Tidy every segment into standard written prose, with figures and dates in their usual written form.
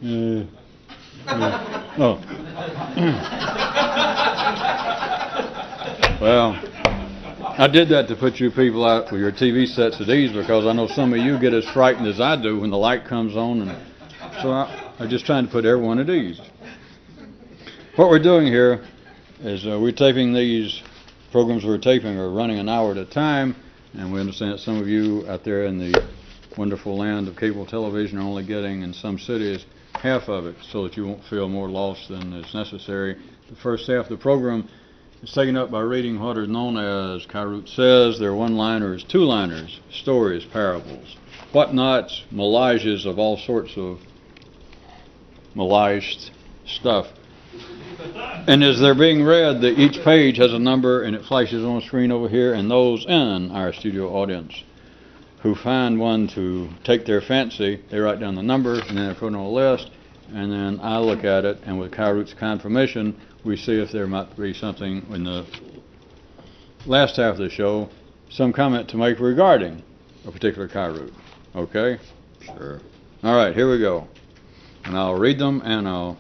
Oh. Well, I did that to put you people out with your TV sets at ease, because I know some of you get as frightened as I do when the light comes on, and so I'm just trying to put everyone at ease. What we're doing here is we're taping these programs. We're taping are running an hour at a time, and we understand that some of you out there in the wonderful land of cable television are only getting, in some cities, half of it, so that you won't feel more lost than is necessary. The first half of the program is taken up by reading what are known as, Kairut says, they're one-liners, two-liners, stories, parables, whatnots, millages of all sorts of millaged stuff. And as they're being read, each page has a number, and it flashes on the screen over here, and those in our studio audience who find one to take their fancy, they write down the number, and then they put it on a list, and then I look at it, and with Kairut's kind permission, we see if there might be something in the last half of the show, some comment to make regarding a particular Kairut. Okay? Sure. All right, here we go. And I'll read them, and I'll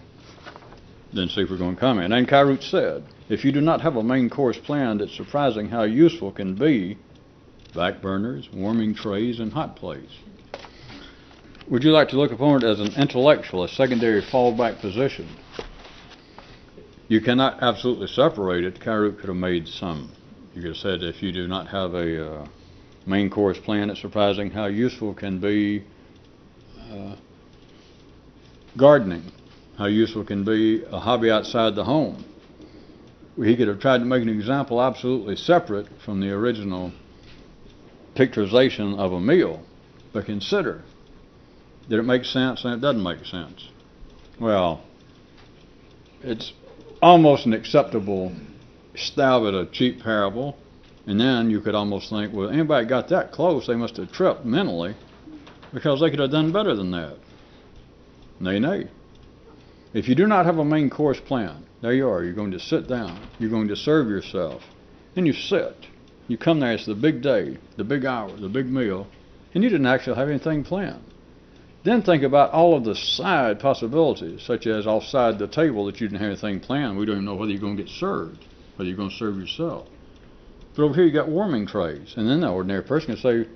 then see if we're going to comment. And Kairut said, if you do not have a main course planned, it's surprising how useful can be back burners, warming trays, and hot plates. Would you like to look upon it as an intellectual, a secondary fallback position? You cannot absolutely separate it. Kairut could have made some. You could have said, if you do not have a main course plan, it's surprising how useful can be gardening, how useful can be a hobby outside the home. He could have tried to make an example absolutely separate from the original picturization of a meal, but consider, did it make sense and it doesn't make sense? Well, it's almost an acceptable stab at a cheap parable, and then you could almost think, well, anybody got that close, they must have tripped mentally, because they could have done better than that. Nay, nay. If you do not have a main course plan, there you are, you're going to sit down, you're going to serve yourself, and you sit. You come there, it's the big day, the big hour, the big meal, and you didn't actually have anything planned. Then think about all of the side possibilities, such as offside the table that you didn't have anything planned. We don't even know whether you're going to get served, whether you're going to serve yourself. But over here you got warming trays, and then the ordinary person can say,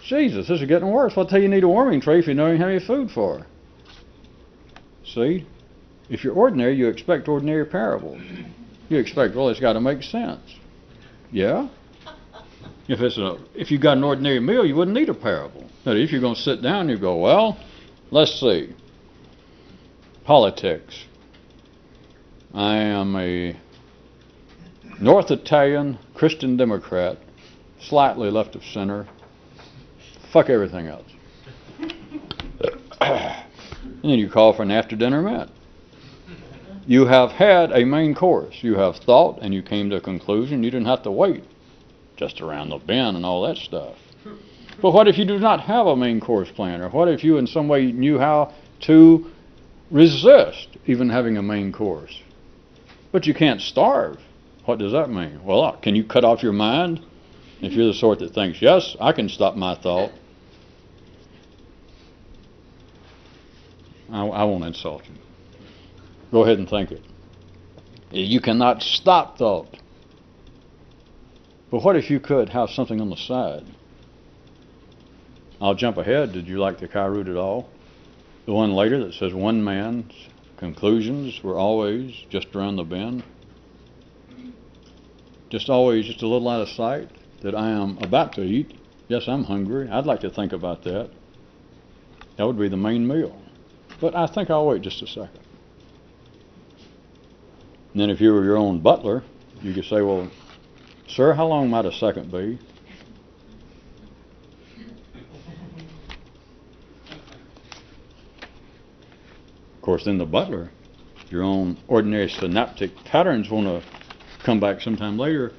Jesus, this is getting worse. What tell you need a warming tray if you don't even have any food for her? See? If you're ordinary, you expect ordinary parables. You expect, well, it's got to make sense. Yeah? If you got an ordinary meal, you wouldn't need a parable. But if you're going to sit down, you go, well, let's see. Politics. I am a North Italian Christian Democrat, slightly left of center. Fuck everything else. And then you call for an after-dinner met. You have had a main course. You have thought, and you came to a conclusion. You didn't have to wait just around the bend and all that stuff. But what if you do not have a main course plan? Or what if you in some way knew how to resist even having a main course? But you can't starve. What does that mean? Well, can you cut off your mind? If you're the sort that thinks, yes, I can stop my thought. I won't insult you. Go ahead and think it. You cannot stop thought. But what if you could have something on the side? I'll jump ahead. Did you like the Kairut at all? The one later that says one man's conclusions were always just around the bend. Just always just a little out of sight that I am about to eat. Yes, I'm hungry. I'd like to think about that. That would be the main meal. But I think I'll wait just a second. And then if you were your own butler, you could say, well, sir, how long might a second be? Of course, then the butler, your own ordinary synaptic patterns want to come back sometime later.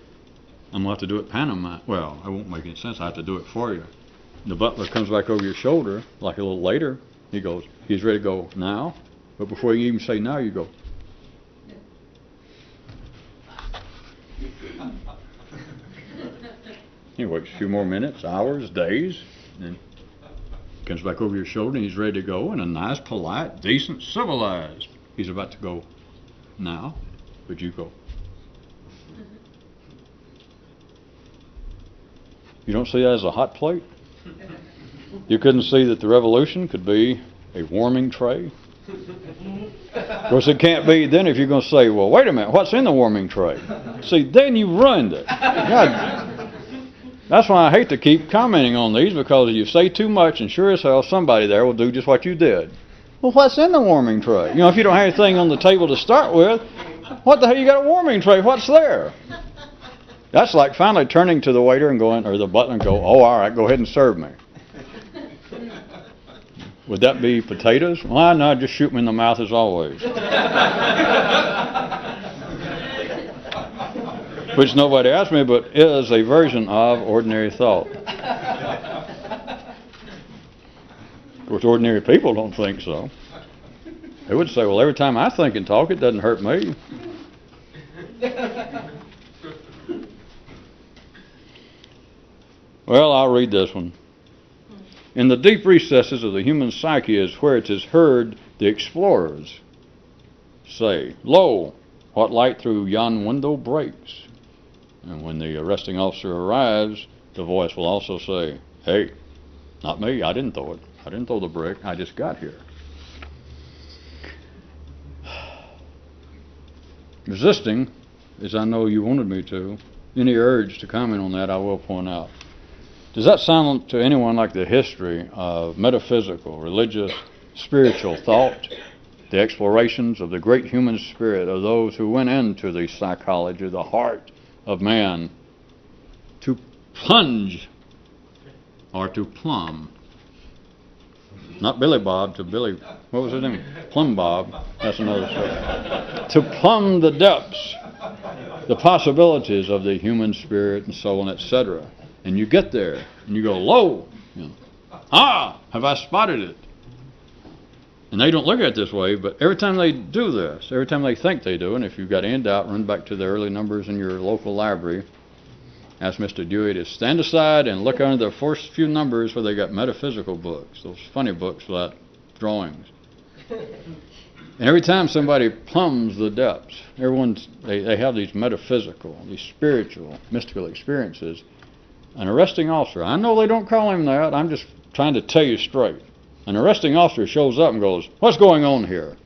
I'm going to have to do it pantomime. Well, it won't make any sense. I have to do it for you. The butler comes back over your shoulder, like a little later. He goes, he's ready to go now. But before you even say now, you go. He waits a few more minutes, hours, days. And Comes back over your shoulder and he's ready to go, and a nice, polite, decent, civilized. He's about to go now, but you go. You don't see that as a hot plate? You couldn't see that the revolution could be a warming tray? Of course, it can't be then if you're going to say, well, wait a minute, what's in the warming tray? See, then you ruined it. God, that's why I hate to keep commenting on these, because if you say too much, and sure as hell somebody there will do just what you did. Well, what's in the warming tray? You know, if you don't have anything on the table to start with, what the hell you got a warming tray? What's there? That's like finally turning to the waiter and going, or the butler, and go, oh, all right, go ahead and serve me. Would that be potatoes? Why not just shoot me in the mouth as always? Which nobody asked me, but is a version of ordinary thought. Of course, ordinary people don't think so. They would say, well, every time I think and talk, it doesn't hurt me. Well, I'll read this one. In the deep recesses of the human psyche is where it is heard the explorers say, lo, what light through yon window breaks. And when the arresting officer arrives, the voice will also say, hey, not me, I didn't throw it. I didn't throw the brick, I just got here. Resisting, as I know you wanted me to, any urge to comment on that I will point out. Does that sound to anyone like the history of metaphysical, religious, spiritual thought, the explorations of the great human spirit of those who went into the psychology, the heart of man, to plunge or to plumb? Not Billy Bob, to Billy, what was his name? Plumb Bob. That's another story. To plumb the depths, the possibilities of the human spirit and soul and etc. And you get there, and you go, lo, you know, have I spotted it? And they don't look at it this way, but every time they do this, every time they think they do, and if you've got any doubt, run back to the early numbers in your local library, ask Mr. Dewey to stand aside and look under the first few numbers where they got metaphysical books, those funny books without drawings. And every time somebody plumbs the depths, they have these metaphysical, these spiritual, mystical experiences. An arresting officer, I know they don't call him that, I'm just trying to tell you straight. An arresting officer shows up and goes, what's going on here?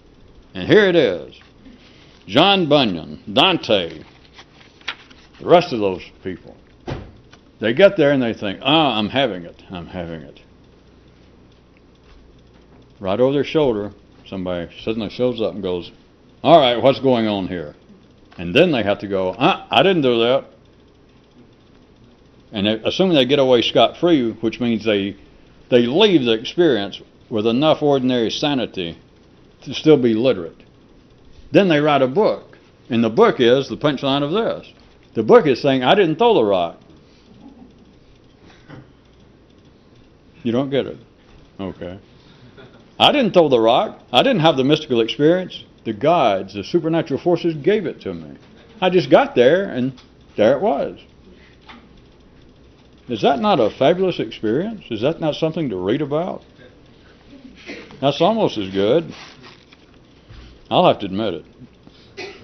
And here it is. John Bunyan, Dante, the rest of those people. They get there and they think, I'm having it. Right over their shoulder, somebody suddenly shows up and goes, all right, what's going on here? And then they have to go, I didn't do that. And assuming they get away scot-free, which means they leave the experience with enough ordinary sanity to still be literate. Then they write a book. And the book is the punchline of this. The book is saying, I didn't throw the rock. You don't get it? Okay. I didn't throw the rock. I didn't have the mystical experience. The gods, the supernatural forces gave it to me. I just got there, and there it was. Is that not a fabulous experience? Is that not something to read about? That's almost as good. I'll have to admit it.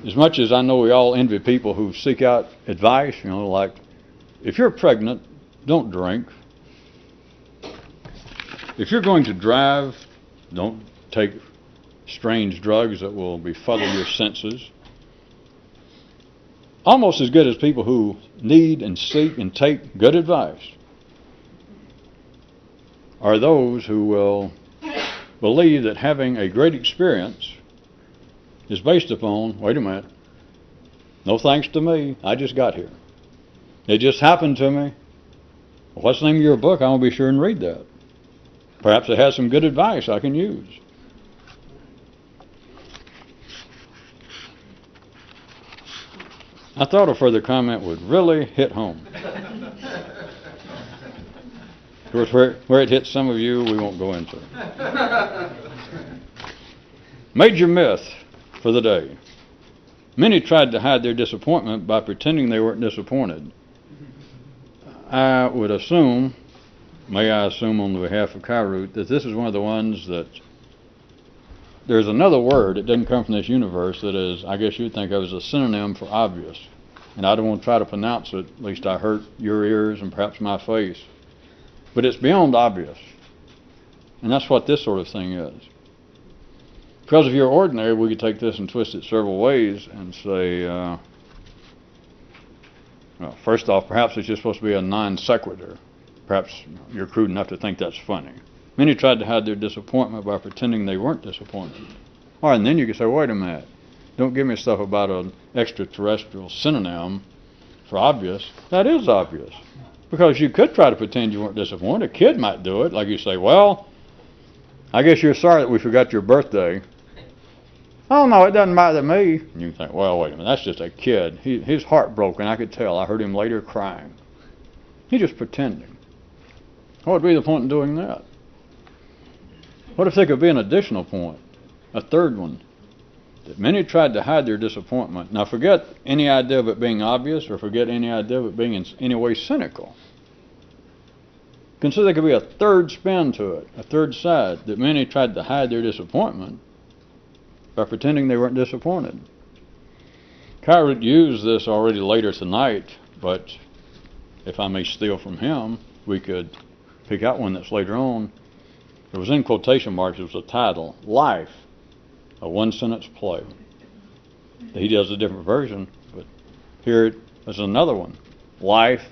As much as I know we all envy people who seek out advice, you know, like, if you're pregnant, don't drink. If you're going to drive, don't take strange drugs that will befuddle your senses. Almost as good as people who need and seek and take good advice are those who will believe that having a great experience is based upon, wait a minute, no thanks to me, I just got here. It just happened to me. Well, what's the name of your book? I want to be sure and read that. Perhaps it has some good advice I can use. I thought a further comment would really hit home. Of course, where it hits some of you, we won't go into. Major myth for the day. Many tried to hide their disappointment by pretending they weren't disappointed. I would assume may I assume on the behalf of Kairoot, that this is one of the ones that there's another word that doesn't come from this universe that is, I guess you'd think of as a synonym for obvious. And I don't want to try to pronounce it, at least I hurt your ears and perhaps my face. But it's beyond obvious. And that's what this sort of thing is. Because if you're ordinary, we could take this and twist it several ways and say, well, first off, perhaps it's just supposed to be a non sequitur. Perhaps you're crude enough to think that's funny. Many tried to hide their disappointment by pretending they weren't disappointed. All right, and then you can say, wait a minute. Don't give me stuff about an extraterrestrial synonym for obvious. That is obvious. Because you could try to pretend you weren't disappointed. A kid might do it. Like you say, well, I guess you're sorry that we forgot your birthday. Oh, no, it doesn't bother me. And you think, well, wait a minute, that's just a kid. He's heartbroken, I could tell. I heard him later crying. He's just pretending. What would be the point in doing that? What if there could be an additional point? A third one. That many tried to hide their disappointment. Now forget any idea of it being obvious or forget any idea of it being in any way cynical. Consider there could be a third spin to it, a third side, that many tried to hide their disappointment by pretending they weren't disappointed. Kairoot used this already later tonight, but if I may steal from him, we could pick out one that's later on. It was in quotation marks, it was a title, Life, a one-sentence play. He does a different version, but here is another one, Life.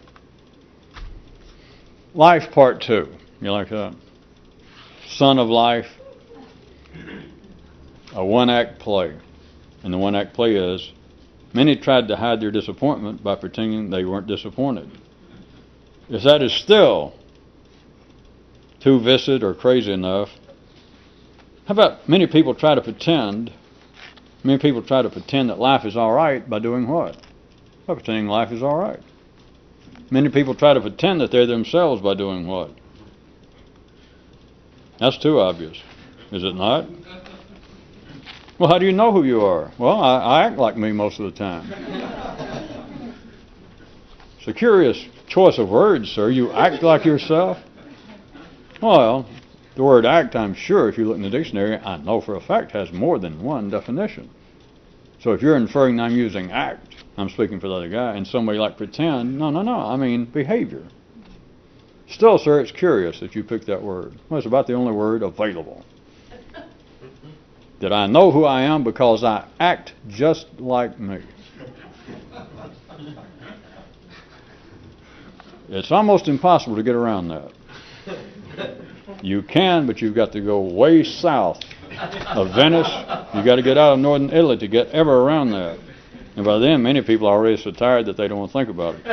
Life Part 2. You like that? Son of Life, a one-act play. And the one-act play is, many tried to hide their disappointment by pretending they weren't disappointed. If that is still too viscid or crazy enough, how about many people try to pretend that life is all right by doing what? By pretending life is all right. Many people try to pretend that they're themselves by doing what? That's too obvious, is it not? Well, how do you know who you are? Well, I act like me most of the time. It's a curious choice of words, sir. You act like yourself? Well, the word act, I'm sure, if you look in the dictionary, I know for a fact has more than one definition. So if you're inferring that I'm using act, I'm speaking for the other guy, and somebody like pretend, no, I mean behavior. Still, sir, it's curious that you picked that word. Well, it's about the only word available. That I know who I am because I act just like me. It's almost impossible to get around that. You can, but you've got to go way south of Venice. You've got to get out of northern Italy to get ever around that. And by then, many people are already so tired that they don't want to think about it.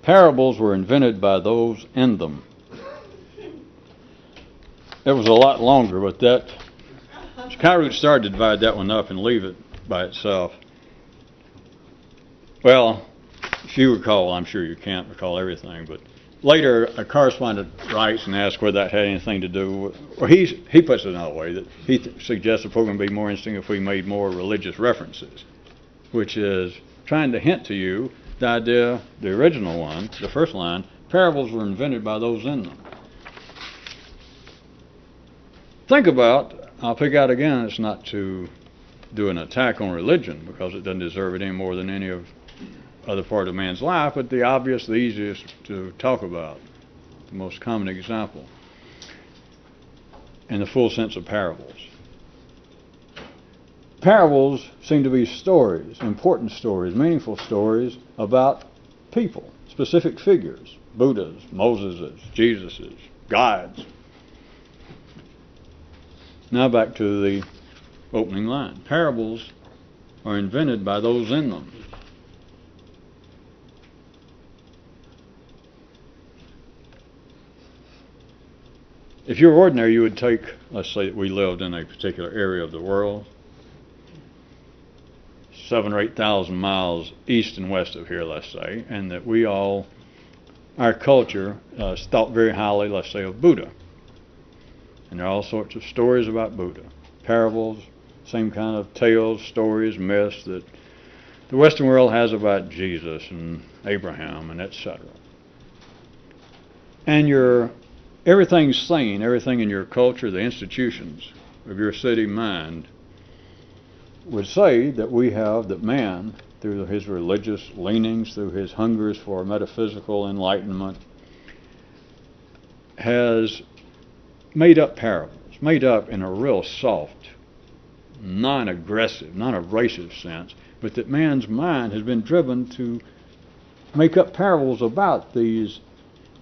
Parables were invented by those in them. It was a lot longer, but that Kairoot started to divide that one up and leave it by itself. Well, if you recall, I'm sure you can't recall everything, but later a correspondent writes and asks whether that had anything to do with, or he puts it another way, that he suggests the program would be more interesting if we made more religious references, which is trying to hint to you the idea, the original one, the first line, parables were invented by those in them. Think about, I'll pick out again, it's not to do an attack on religion because it doesn't deserve it any more than any of other part of man's life, but the obvious, the easiest to talk about, the most common example, in the full sense of parables. Parables seem to be stories, important stories, meaningful stories about people, specific figures, Buddhas, Moseses, Jesuses, gods. Now back to the opening line. Parables are invented by those in them. If you're ordinary, you would take, let's say that we lived in a particular area of the world, 7,000 or 8,000 miles east and west of here, let's say, and that we all, our culture, thought very highly, let's say, of Buddha. And there are all sorts of stories about Buddha, parables, Same kind of tales, stories, myths that the Western world has about Jesus and Abraham and etc. And everything's seen, everything in your culture, the institutions of your city mind would say that that man, through his religious leanings, through his hungers for metaphysical enlightenment, has made up parables, made up in a real soft, non-aggressive, non-abrasive sense, but that man's mind has been driven to make up parables about these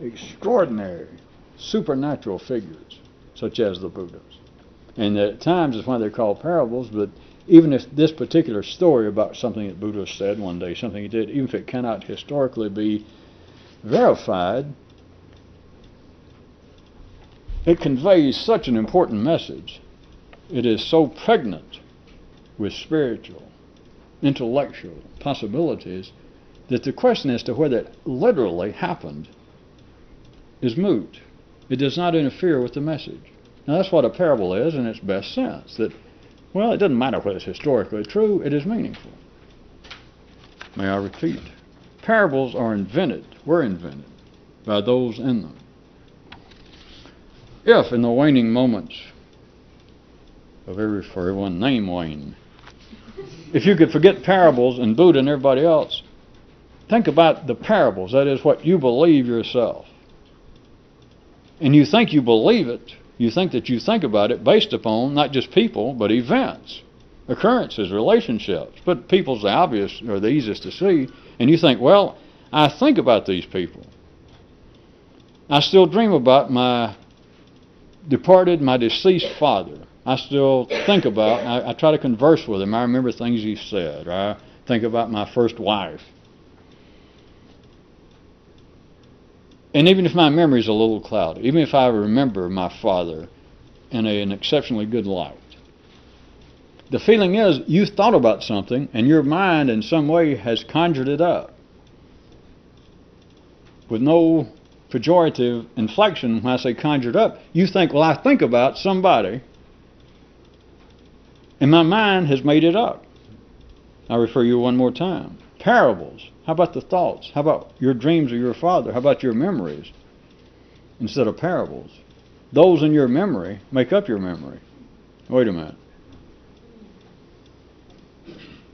extraordinary supernatural figures, such as the Buddhas. And at times it's why they're called parables, but even if this particular story about something that Buddha said one day, something he did, even if it cannot historically be verified, it conveys such an important message. It is so pregnant with spiritual, intellectual possibilities that the question as to whether it literally happened is moot. It does not interfere with the message. Now that's what a parable is in its best sense, that, well, it doesn't matter whether it's historically true, it is meaningful. May I repeat? Parables were invented by those in them. If in the waning moments of for everyone name wane, if you could forget parables and Buddha and everybody else, think about the parables, that is what you believe yourself. And you think you believe it, you think that you think about it based upon not just people, but events, occurrences, relationships. But people's the obvious or the easiest to see. And you think, well, I think about these people. I still dream about my deceased father. I still think about, I try to converse with him. I remember things he said. Or I think about my first wife. And even if my memory is a little cloudy, even if I remember my father in an exceptionally good light, the feeling is you thought about something and your mind in some way has conjured it up. With no pejorative inflection, when I say conjured up, you think, well, I think about somebody and my mind has made it up. I'll refer you one more time. Parables. How about the thoughts? How about your dreams of your father? How about your memories? Instead of parables. Those in your memory make up your memory. Wait a minute.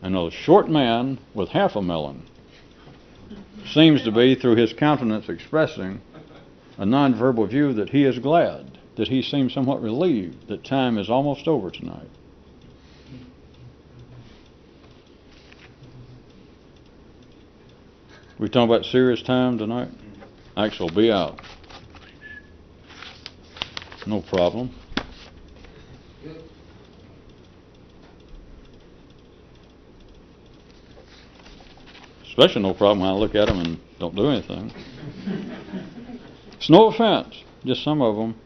I know a short man with half a melon seems to be, through his countenance, expressing a nonverbal view that he is glad, that he seems somewhat relieved that time is almost over tonight. We talking about serious time tonight? Actually, be out. No problem. Especially no problem when I look at them and don't do anything. It's no offense, just some of them.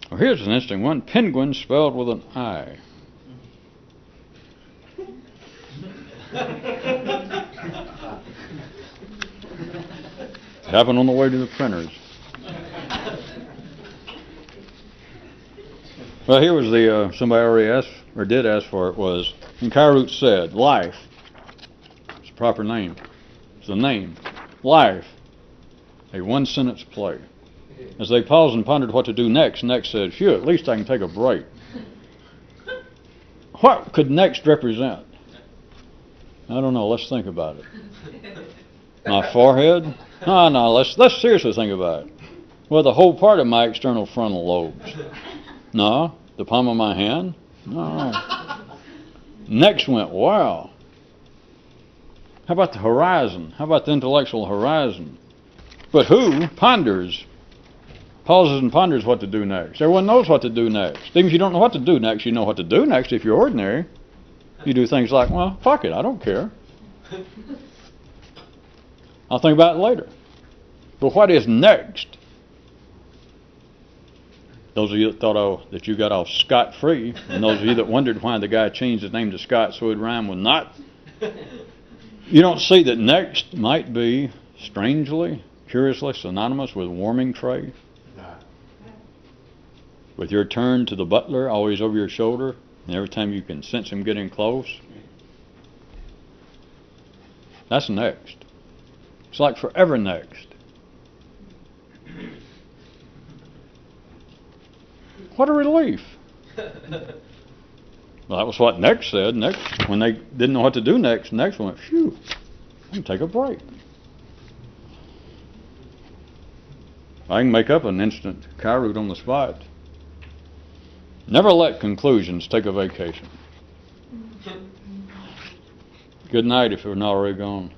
Well, here's an interesting one. Penguin spelled with an I. Happened on the way to the printers. Well, here was somebody already asked, or did ask for it, was, and Kairoot said, life. It's a proper name. It's a name. Life. A one-sentence play. As they paused and pondered what to do next, Next said, phew, at least I can take a break. What could Next represent? I don't know. Let's think about it. My forehead? No, let's seriously think about it. Well, the whole part of my external frontal lobes. No. The palm of my hand? No. Next went, wow. How about the horizon? How about the intellectual horizon? But who ponders, pauses and ponders what to do next? Everyone knows what to do next. Even if you don't know what to do next, you know what to do next if you're ordinary. You do things like, well, fuck it, I don't care. I'll think about it later. But what is next? Those of you that thought that you got off scot-free, and those of you that wondered why the guy changed his name to Scott so it'd rhyme with not, you don't see that next might be, strangely, curiously synonymous with warming tray? With your turn to the butler always over your shoulder, and every time you can sense him getting close? That's next. It's like forever next. What a relief. Well, that was what next said. Next, when they didn't know what to do next went, phew, I can take a break. I can make up an instant car route on the spot. Never let conclusions take a vacation. Good night if you're not already gone.